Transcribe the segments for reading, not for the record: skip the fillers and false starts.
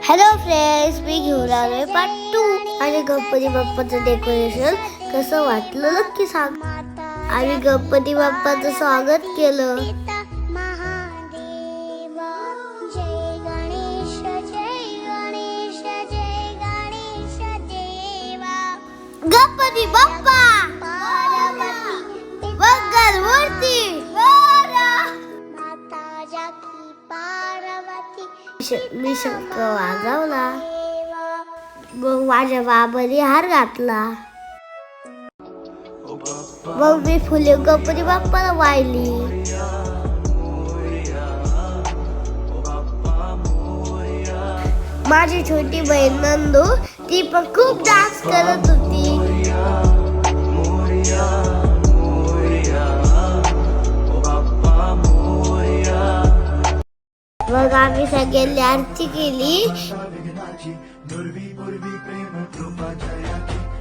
Hello friends, मी घेऊन आलोय part 2 आणि गणपती बाप्पाचं डेकोरेशन कसं वाटलं नक्की सांग. आम्ही गणपती बाप्पाचं स्वागत केलं. गणपती बाप्पा मंगल मूर्ती मी शंख वाजवला, मग माझ्या बाबाने हार घातला, मग मी फुले गणपती बाप्पाला वाहिली. माझी छोटी बहीण नंदू ती पण खूप डान्स करत होती. मग आम्ही सगळ्यांनी आरती केली.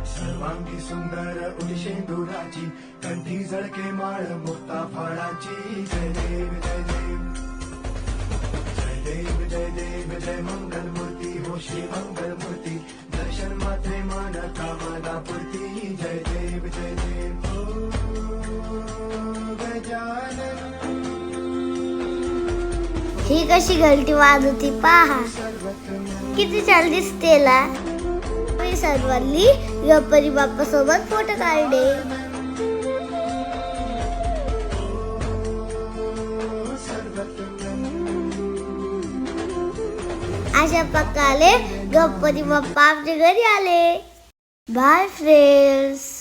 सर्वांगी सुंदर उदिशेंदुराची कंठी झळके माळ मुक्ता फळाची. जय देव जय देव जय देव जय देव जय मंगल मूर्ती हो श्री मंगल मूर्ती. दर्शन मात्रे मान कामना पूर्ती. जय देव जय देव गजानन. ही कशी घंटी वाजवती पहा, किती छान दिसते ला. मी सर्वांनी गणपती बाप्पा सोबत फोटो काढले. अशा प्रकारे गणपती बाप्पा आमच्या घरी आले. Bye friends.